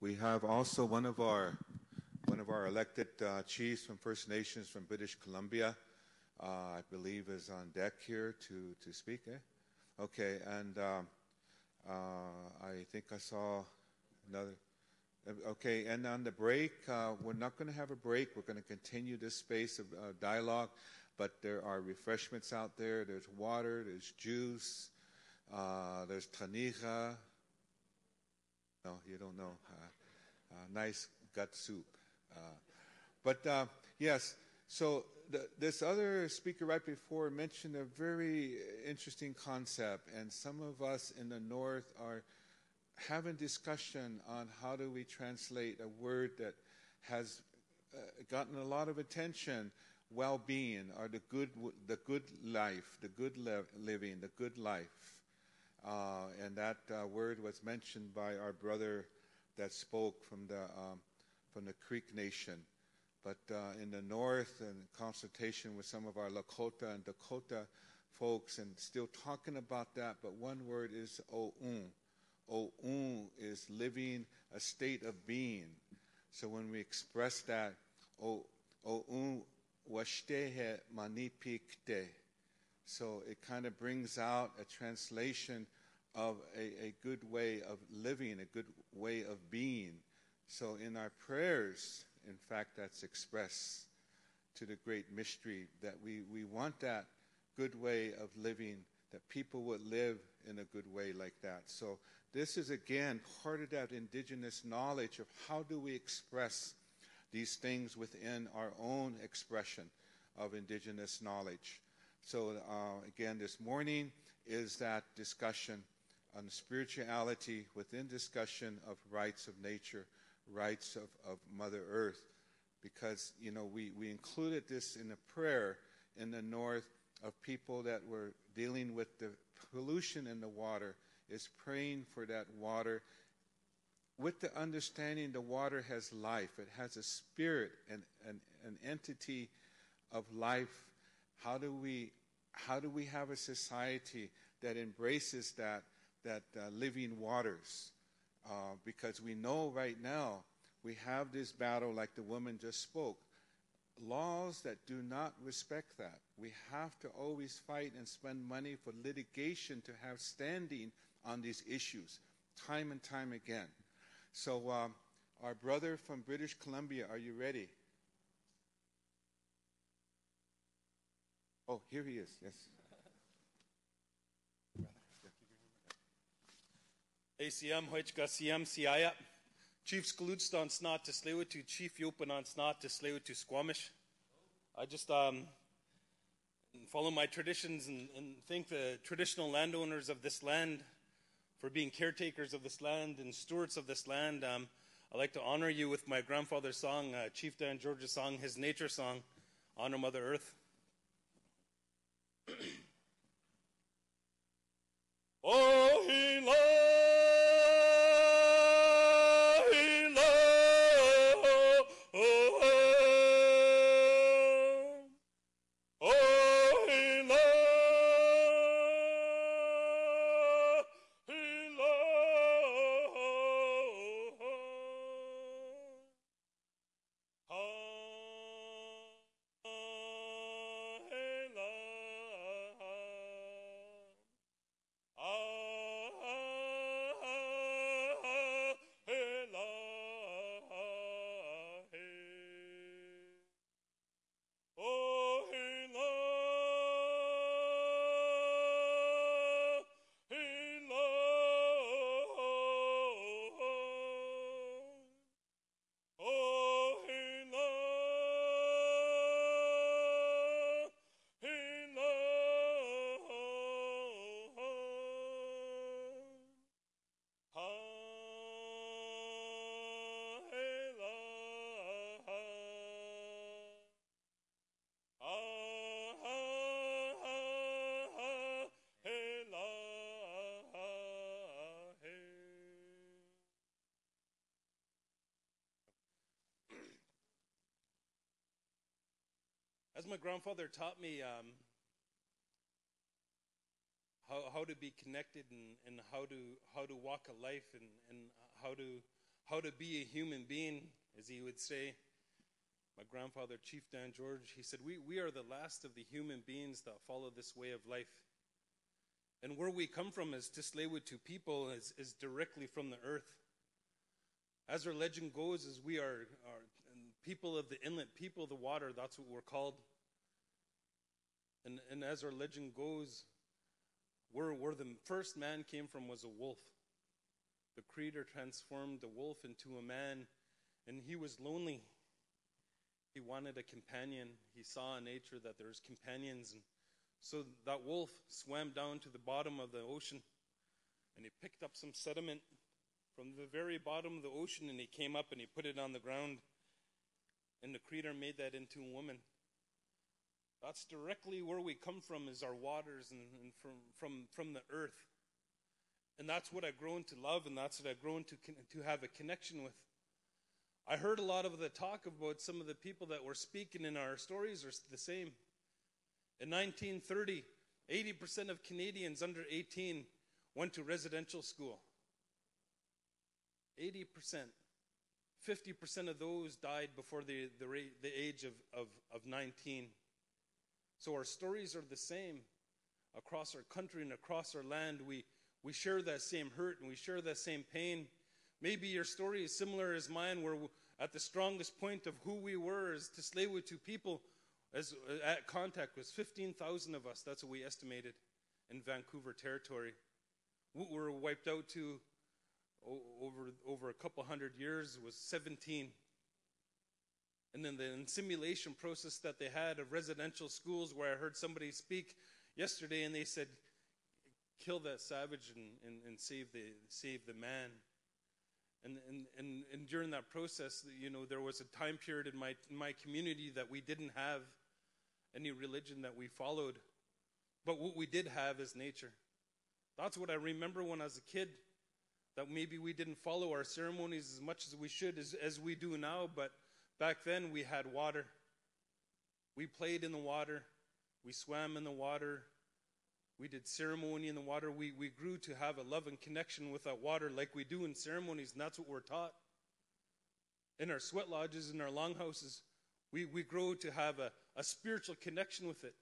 We have also one of our elected chiefs from First Nations from British Columbia, I believe is on deck here to speak. Okay, and I think I saw another. Okay, and on the break, we're not going to have a break. We're going to continue this space of dialogue, but there are refreshments out there. There's water, there's juice, there's tanija. No, you don't know. Nice gut soup. But yes, so this other speaker right before mentioned a very interesting concept, and some of us in the North are having discussion on how do we translate a word that has gotten a lot of attention, well-being, or the good life, the good living, the good life. And that word was mentioned by our brother that spoke from the Creek Nation. But in the North, in consultation with some of our Lakota and Dakota folks, and still talking about that, but one word is o'un. O'un is living a state of being. So when we express that, o'un washtehe manipikte. So it kind of brings out a translation of a good way of living, a good way of being. So in our prayers, in fact, that's expressed to the great mystery that we want that good way of living, that people would live in a good way like that. So this is, again, part of that indigenous knowledge of how do we express these things within our own expression of indigenous knowledge. So again, this morning is that discussion on spirituality within discussion of rights of nature, rights of Mother Earth, because, you know, we included this in a prayer in the North of people that were dealing with the pollution in the water, is praying for that water with the understanding the water has life. It has a spirit and an entity of life. How do we have a society that embraces that living waters? Because we know right now we have this battle, like the woman just spoke, laws that do not respect that. We have to always fight and spend money for litigation to have standing on these issues, time and time again. So our brother from British Columbia, are you ready? Oh, here he is, yes. ACM, Hoichka, CM, Siaya. Chief Skalootstan snot to slew to Chief Yopanan snot to slew to Squamish. I just follow my traditions and thank the traditional landowners of this land for being caretakers of this land and stewards of this land. I'd like to honor you with my grandfather's song, Chief Dan George's song, his nature song, Honor Mother Earth. Oh, he loves. As my grandfather taught me how to be connected and how to walk a life and how how to be a human being, as he would say. My grandfather, Chief Dan George, he said, we are the last of the human beings that follow this way of life. And where we come from as Tsleil-Waututh people is directly from the earth. As our legend goes, as we are people of the inlet, people of the water, that's what we're called. And as our legend goes, where the first man came from was a wolf. The Creator transformed the wolf into a man, and he was lonely. He wanted a companion. He saw in nature that there's companions. And so that wolf swam down to the bottom of the ocean, and he picked up some sediment from the very bottom of the ocean, and he came up and he put it on the ground. And the Creator made that into a woman. That's directly where we come from, is our waters and from the earth. And that's what I've grown to love, and that's what I've grown to have a connection with. I heard a lot of the talk about some of the people that were speaking in our stories are the same. In 1930, 80% of Canadians under 18 went to residential school. 80%. 50% of those died before the age of 19. So our stories are the same across our country and across our land. We share that same hurt and we share that same pain. Maybe your story is similar as mine, where at the strongest point of who we were as Tsleil-Waututh people, as at contact was 15,000 of us. That's what we estimated in Vancouver territory. What were wiped out to over a couple hundred years was 17. And then the simulation process that they had of residential schools, where I heard somebody speak yesterday, and they said, kill that savage and save the man. And during that process, there was a time period in my community that we didn't have any religion that we followed. But what we did have is nature. That's what I remember when I was a kid, that maybe we didn't follow our ceremonies as much as we should, as we do now, but back then we had water. We played in the water. We swam in the water. We did ceremony in the water. We grew to have a love and connection with that water like we do in ceremonies, and that's what we're taught. In our sweat lodges, in our longhouses, we grow to have a spiritual connection with it.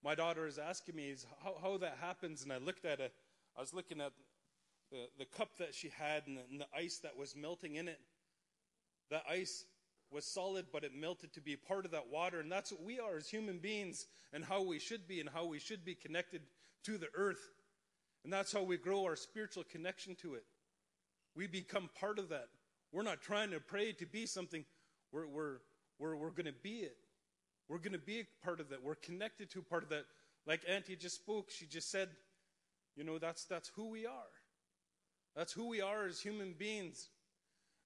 My daughter is asking me how that happens, and I was looking at the cup that she had and the ice that was melting in it. That ice was solid, but it melted to be part of that water. And that's what we are as human beings, and how we should be connected to the earth. And that's how we grow our spiritual connection to it. We become part of that. We're not trying to pray to be something. We're going to be it. We're going to be a part of that. We're connected to part of that. Like Auntie just spoke, she just said, that's who we are. That's who we are as human beings.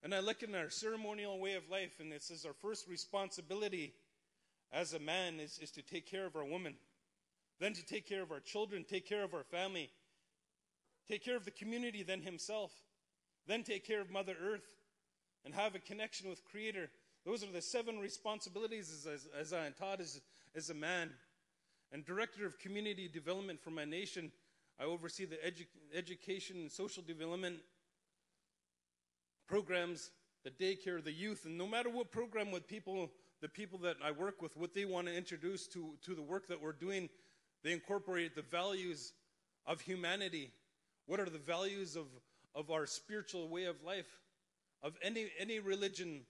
And I look in our ceremonial way of life, and it says our first responsibility as a man is to take care of our woman, then to take care of our children, take care of our family, take care of the community, then himself, then take care of Mother Earth, and have a connection with Creator. Those are the 7 responsibilities as I am taught as a man. And Director of Community Development for my nation, I oversee the education and social development programs, the daycare, the youth, and no matter what program with the people that I work with, what they want to introduce to the work that we're doing, they incorporate the values of humanity. What are the values of our spiritual way of life, of any religion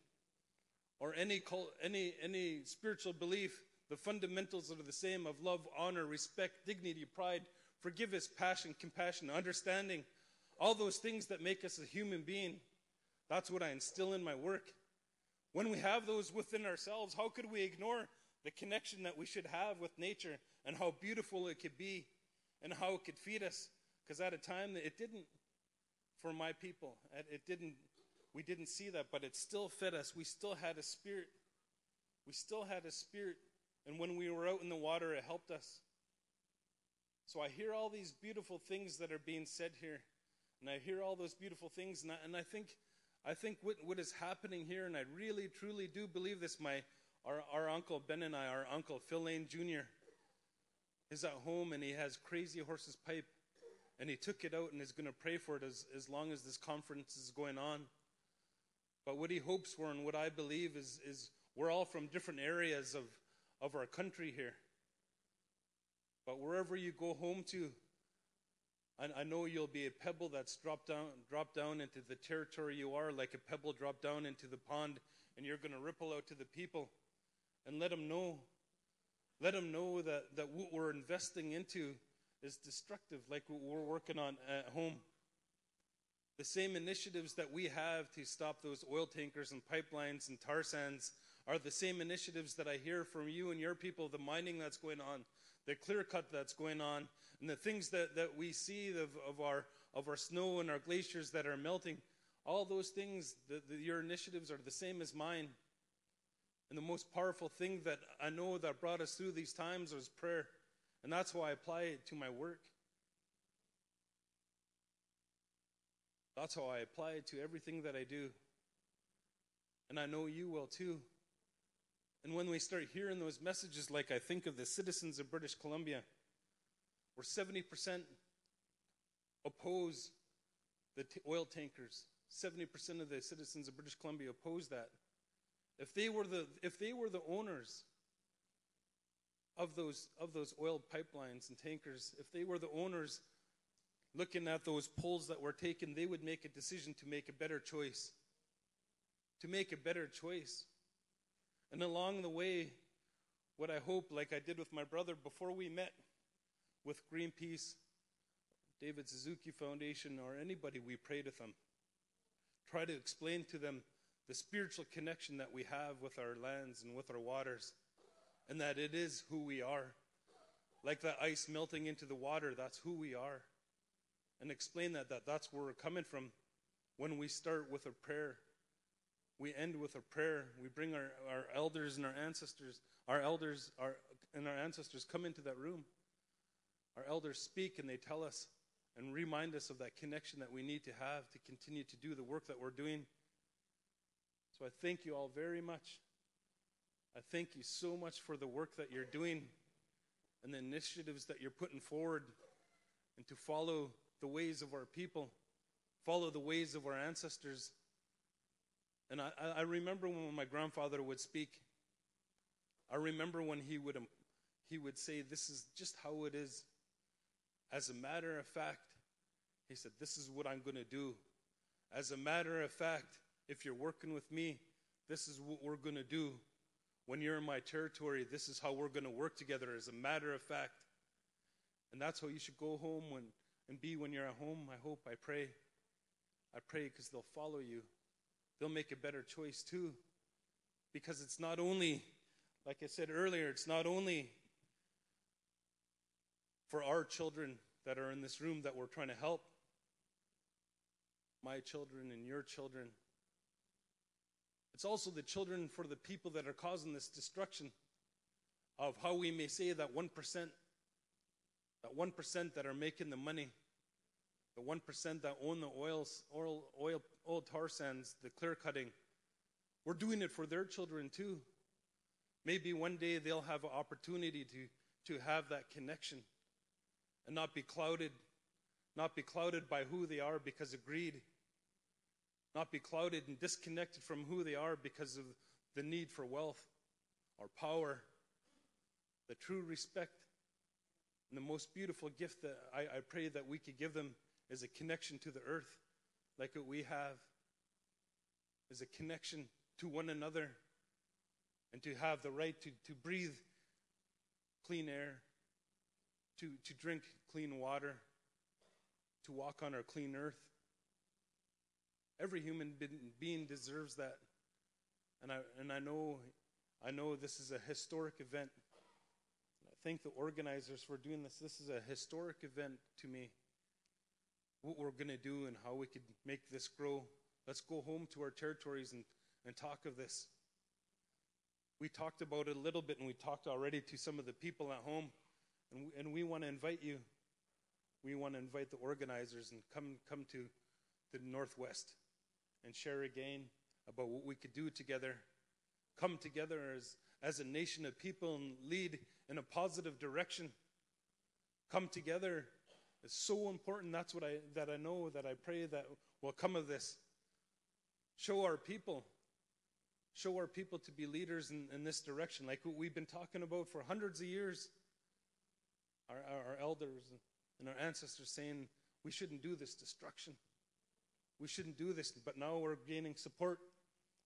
or any cult, any spiritual belief? The fundamentals are the same, of love, honor, respect, dignity, pride, forgiveness, passion, compassion, understanding, all those things that make us a human being. That's what I instill in my work. When we have those within ourselves, how could we ignore the connection that we should have with nature, and how beautiful it could be, and how it could feed us? Because at a time, it didn't for my people. We didn't see that, but it still fed us. We still had a spirit. We still had a spirit. And when we were out in the water, it helped us. So I hear all these beautiful things that are being said here. And I hear all those beautiful things, and I think what is happening here, and I really, truly do believe this, our Uncle Ben and I, our Uncle Phil Lane Jr., is at home, and he has Crazy Horse's pipe, and he took it out and is going to pray for it as long as this conference is going on. But what he hopes for and what I believe is we're all from different areas of our country here. But wherever you go home to, I know you'll be a pebble that's dropped down into the territory you are, like a pebble dropped down into the pond, and you're going to ripple out to the people and let them know that what we're investing into is destructive, like what we're working on at home. The same initiatives that we have to stop those oil tankers and pipelines and tar sands are the same initiatives that I hear from you and your people, the mining that's going on, the clear cut that's going on, and the things that we see of our snow and our glaciers that are melting. All those things, your initiatives are the same as mine. And the most powerful thing that I know that brought us through these times was prayer. And that's why I apply it to my work. That's how I apply it to everything that I do. And I know you will too. And when we start hearing those messages, like I think of the citizens of British Columbia, where 70% oppose the oil tankers, 70% of the citizens of British Columbia oppose that. If they were the owners of those oil pipelines and tankers, if they were the owners looking at those polls that were taken, they would make a decision to make a better choice. To make a better choice. And along the way, what I hope, like I did with my brother before we met with Greenpeace, David Suzuki Foundation, or anybody, we prayed with them. Try to explain to them the spiritual connection that we have with our lands and with our waters, and that it is who we are. Like that ice melting into the water, that's who we are. And explain that's where we're coming from. When we start with a prayer, we end with a prayer. We bring our elders and our ancestors, and our ancestors come into that room. Our elders speak and they tell us and remind us of that connection that we need to have to continue to do the work that we're doing. So I thank you all very much. I thank you so much for the work that you're doing and the initiatives that you're putting forward, and to follow the ways of our people, follow the ways of our ancestors. And I remember when my grandfather would speak, I remember when he would say, this is just how it is. As a matter of fact, he said, this is what I'm going to do. As a matter of fact, if you're working with me, this is what we're going to do. When you're in my territory, this is how we're going to work together, as a matter of fact. And that's how you should go home and be when you're at home, I hope, I pray. I pray because they'll follow you. They'll make a better choice too. Because it's not only, like I said earlier, it's not only for our children that are in this room that we're trying to help. My children and your children. It's also the children for the people that are causing this destruction of how we may say that 1%, that are making the money, the 1% that own the oil tar sands, the clear cutting. We're doing it for their children too. Maybe one day they'll have an opportunity to have that connection and not be clouded by who they are because of greed. Not be clouded and disconnected from who they are because of the need for wealth or power. The true respect and the most beautiful gift that I pray that we could give them is a connection to the earth, like what we have, is a connection to one another, and to have the right to breathe clean air, to drink clean water, to walk on our clean earth. Every human being deserves that. And I know this is a historic event. I thank the organizers for doing this. This is a historic event to me. What we're going to do and how we could make this grow. Let's go home to our territories and talk of this. We talked about it a little bit, and we talked already to some of the people at home. And we want to invite you. We want to invite the organizers and come to the Northwest and share again about what we could do together. Come together as a nation of people and lead in a positive direction. Come together is so important. That's what I know, that I pray that will come of this. show our people to be leaders in this direction, like what we've been talking about for hundreds of years. Our elders and our ancestors saying we shouldn't do this destruction. We shouldn't do this, but now we're gaining support.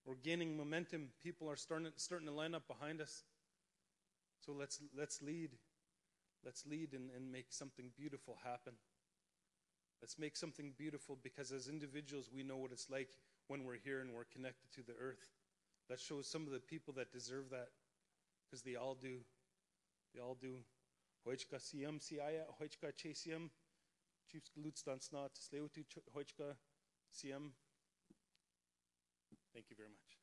We're gaining momentum. People are starting to line up behind us. So let's lead. Let's lead and make something beautiful happen. Let's make something beautiful, because as individuals we know what it's like when we're here and we're connected to the earth. Let's show some of the people that deserve that, because they all do. They all do. Hoichka siyam siaya, hoichka che siyam, chiefs galutstan snat, sleutu hoichka siyam. Thank you very much.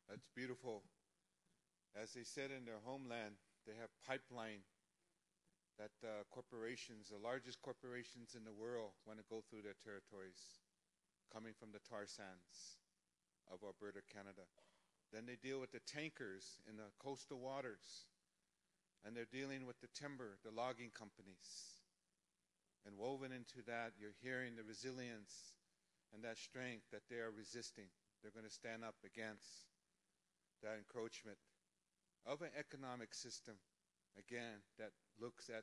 That's beautiful. As they said in their homeland, they have pipeline that corporations, the largest corporations in the world, want to go through their territories, coming from the tar sands of Alberta, Canada. Then they deal with the tankers in the coastal waters, and they're dealing with the timber, the logging companies. And woven into that, you're hearing the resilience and that strength that they are resisting. They're going to stand up against that encroachment of an economic system, again, that looks at